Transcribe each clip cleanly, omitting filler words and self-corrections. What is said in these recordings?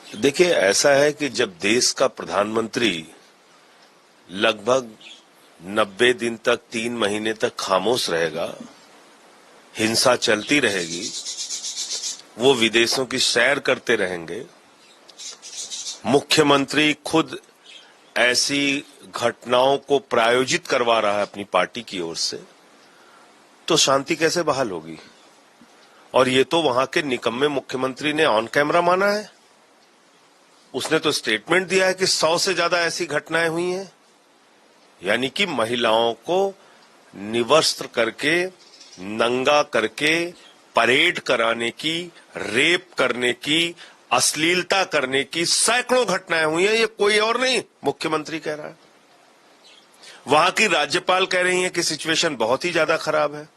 देखिए, ऐसा है कि जब देश का प्रधानमंत्री लगभग 90 दिन तक 3 महीने तक खामोश रहेगा, हिंसा चलती रहेगी, वो विदेशों की सैर करते रहेंगे, मुख्यमंत्री खुद ऐसी घटनाओं को प्रायोजित करवा रहा है अपनी पार्टी की ओर से, तो शांति कैसे बहाल होगी? और ये तो वहां के निकम्मे मुख्यमंत्री ने ऑन कैमरा माना है। उसने तो स्टेटमेंट दिया है कि 100 से ज्यादा ऐसी घटनाएं हुई हैं, यानी कि महिलाओं को निवस्त्र करके, नंगा करके परेड कराने की, रेप करने की, अश्लीलता करने की सैकड़ों घटनाएं हुई हैं। ये कोई और नहीं, मुख्यमंत्री कह रहा है। वहां की राज्यपाल कह रही है कि सिचुएशन बहुत ही ज्यादा खराब है,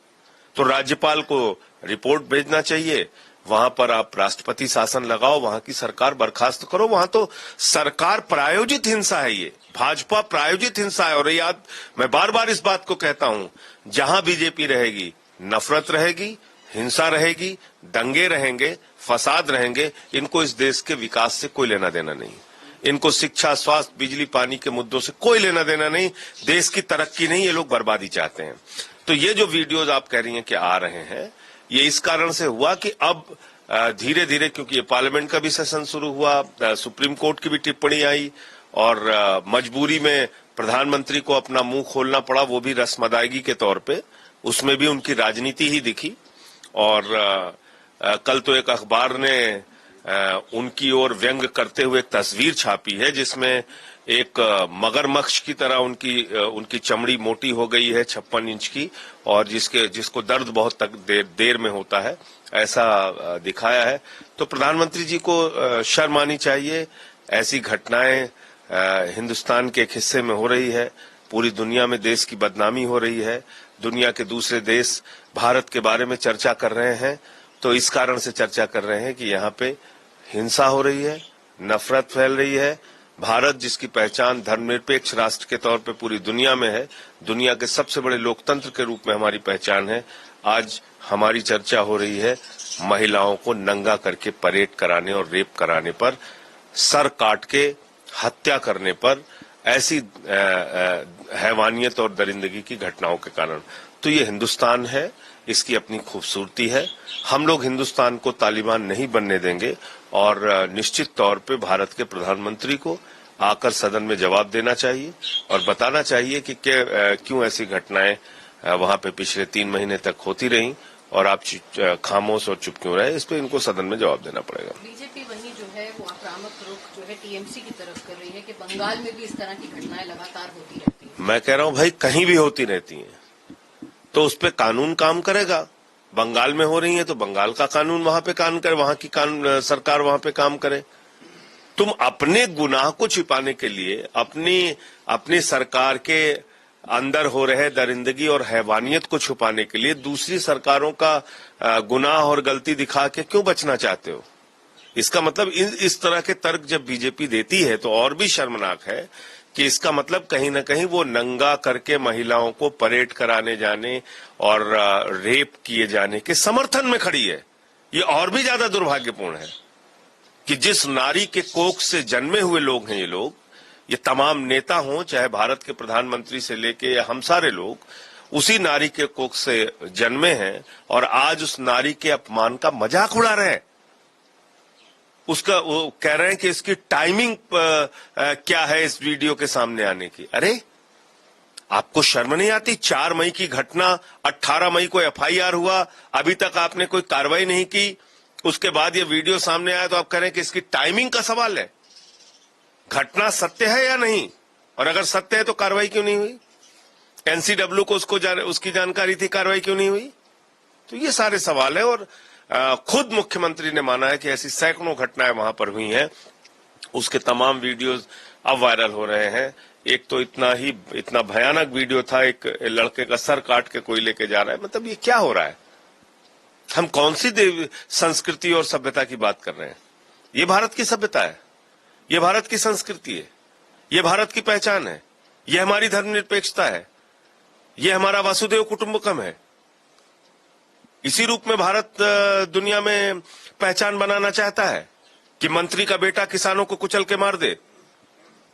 तो राज्यपाल को रिपोर्ट भेजना चाहिए। वहां पर आप राष्ट्रपति शासन लगाओ, वहां की सरकार बर्खास्त करो। वहां तो सरकार प्रायोजित हिंसा है, ये भाजपा प्रायोजित हिंसा है। और याद, मैं बार बार इस बात को कहता हूं, जहां बीजेपी रहेगी नफरत रहेगी, हिंसा रहेगी, दंगे रहेंगे, फसाद रहेंगे। इनको इस देश के विकास से कोई लेना देना नहीं। इनको शिक्षा, स्वास्थ्य, बिजली, पानी के मुद्दों से कोई लेना देना नहीं। देश की तरक्की नहीं, ये लोग बर्बादी चाहते हैं। तो ये जो वीडियोज आप कह रही हैं कि आ रहे हैं, ये इस कारण से हुआ कि अब धीरे धीरे, क्योंकि ये पार्लियामेंट का भी सेशन शुरू हुआ, सुप्रीम कोर्ट की भी टिप्पणी आई और मजबूरी में प्रधानमंत्री को अपना मुंह खोलना पड़ा, वो भी रस्म अदायगी के तौर पे। उसमें भी उनकी राजनीति ही दिखी। और कल तो एक अखबार ने उनकी ओर व्यंग करते हुए एक तस्वीर छापी है, जिसमें एक मगरमच्छ की तरह उनकी चमड़ी मोटी हो गई है 56 इंच की, और जिसको दर्द बहुत तक देर में होता है, ऐसा दिखाया है। तो प्रधानमंत्री जी को शर्म आनी चाहिए। ऐसी घटनाएं हिंदुस्तान के एक हिस्से में हो रही है, पूरी दुनिया में देश की बदनामी हो रही है, दुनिया के दूसरे देश भारत के बारे में चर्चा कर रहे हैं। तो इस कारण से चर्चा कर रहे हैं कि यहाँ पे हिंसा हो रही है, नफरत फैल रही है। भारत, जिसकी पहचान धर्मनिरपेक्ष राष्ट्र के तौर पे पूरी दुनिया में है, दुनिया के सबसे बड़े लोकतंत्र के रूप में हमारी पहचान है, आज हमारी चर्चा हो रही है महिलाओं को नंगा करके परेड कराने और रेप कराने पर, सर काट के हत्या करने पर, ऐसी हैवानियत और दरिंदगी की घटनाओं के कारण। तो ये हिंदुस्तान है, इसकी अपनी खूबसूरती है। हम लोग हिंदुस्तान को तालिबान नहीं बनने देंगे और निश्चित तौर पे भारत के प्रधानमंत्री को आकर सदन में जवाब देना चाहिए और बताना चाहिए कि क्यों ऐसी घटनाएं वहां पे पिछले 3 महीने तक होती रहीं और आप खामोश और चुप क्यों रहे। इस पे इनको सदन में जवाब देना पड़ेगा। बीजेपी वहीं जो है वो आक्रामक रुख जो है टीएमसी की तरफ कर रही है कि बंगाल में भी इस तरह की घटनाएं लगातार होती रहती हैं। मैं कह रहा हूं भाई, कहीं भी होती रहती हैं तो उस पे कानून काम करेगा। बंगाल में हो रही है तो बंगाल का कानून वहां पे काम करे, वहां की सरकार वहां पे काम करे। तुम अपने गुनाह को छिपाने के लिए, अपनी सरकार के अंदर हो रहे दरिंदगी और हैवानियत को छुपाने के लिए दूसरी सरकारों का गुनाह और गलती दिखा के क्यों बचना चाहते हो? इसका मतलब इस तरह के तर्क जब बीजेपी देती है तो और भी शर्मनाक है कि इसका मतलब कहीं ना कहीं वो नंगा करके महिलाओं को परेड कराने जाने और रेप किए जाने के समर्थन में खड़ी है। ये और भी ज्यादा दुर्भाग्यपूर्ण है कि जिस नारी के कोख से जन्मे हुए लोग हैं ये तमाम नेता हों, चाहे भारत के प्रधानमंत्री से लेके या हम सारे लोग, उसी नारी के कोख से जन्मे हैं और आज उस नारी के अपमान का मजाक उड़ा रहे हैं। वो कह रहे हैं कि इसकी टाइमिंग क्या है इस वीडियो के सामने आने की। अरे, आपको शर्म नहीं आती? 4 मई की घटना, 18 मई को एफआईआर हुआ, अभी तक आपने कोई कार्रवाई नहीं की। उसके बाद ये वीडियो सामने आया तो आप कह रहे हैं कि इसकी टाइमिंग का सवाल है। घटना सत्य है या नहीं? और अगर सत्य है तो कार्रवाई क्यों नहीं हुई? एनसीडब्ल्यू को उसकी जानकारी थी, कार्रवाई क्यों नहीं हुई? तो ये सारे सवाल है। और खुद मुख्यमंत्री ने माना है कि ऐसी सैकड़ों घटनाएं वहां पर हुई हैं। उसके तमाम वीडियोज अब वायरल हो रहे हैं। एक तो इतना भयानक वीडियो था, एक लड़के का सर काट के कोई लेके जा रहा है। मतलब ये क्या हो रहा है? हम कौन सी संस्कृति और सभ्यता की बात कर रहे हैं? ये भारत की सभ्यता है, ये भारत की संस्कृति है, ये भारत की पहचान है, ये हमारी धर्मनिरपेक्षता है, ये हमारा वासुदेव कुटुंबकम है। इसी रूप में भारत दुनिया में पहचान बनाना चाहता है। कि मंत्री का बेटा किसानों को कुचल के मार दे,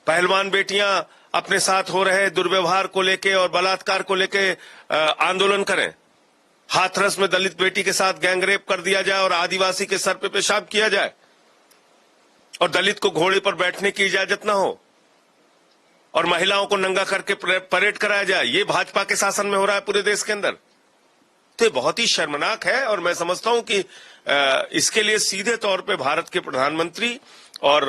पहलवान बेटियां अपने साथ हो रहे दुर्व्यवहार को लेके और बलात्कार को लेके आंदोलन करें, हाथरस में दलित बेटी के साथ गैंगरेप कर दिया जाए और आदिवासी के सर पे पेशाब किया जाए और दलित को घोड़े पर बैठने की इजाजत ना हो और महिलाओं को नंगा करके परेड कराया जाए। ये भाजपा के शासन में हो रहा है पूरे देश के अंदर। तो ये बहुत ही शर्मनाक है और मैं समझता हूं कि इसके लिए सीधे तौर पे भारत के प्रधानमंत्री और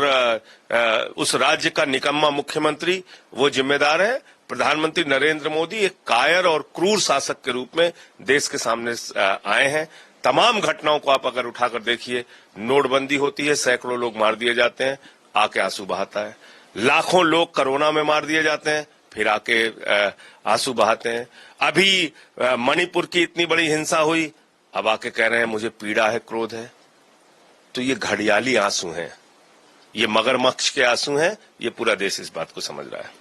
उस राज्य का निकम्मा मुख्यमंत्री वो जिम्मेदार है। प्रधानमंत्री नरेंद्र मोदी एक कायर और क्रूर शासक के रूप में देश के सामने आए हैं। तमाम घटनाओं को आप अगर उठाकर देखिए, नोटबंदी होती है, सैकड़ों लोग मार दिए जाते हैं, आके आंसू बहाता है। लाखों लोग कोरोना में मार दिए जाते हैं, फिर आके आंसू बहाते हैं। अभी मणिपुर की इतनी बड़ी हिंसा हुई, अब आके कह रहे हैं मुझे पीड़ा है, क्रोध है। तो ये घड़ियाली आंसू हैं, ये मगरमच्छ के आंसू हैं। ये पूरा देश इस बात को समझ रहा है।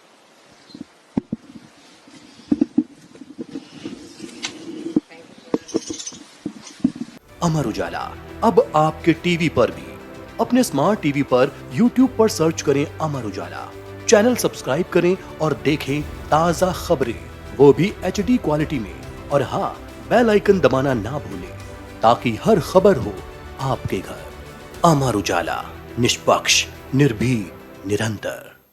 अमर उजाला अब आपके टीवी पर भी। अपने स्मार्ट टीवी पर YouTube पर सर्च करें अमर उजाला, चैनल सब्सक्राइब करें और देखें ताजा खबरें, वो भी HD क्वालिटी में। और हाँ, बेल आइकन दबाना ना भूलें ताकि हर खबर हो आपके घर। अमर उजाला, निष्पक्ष, निर्भीक, निरंतर।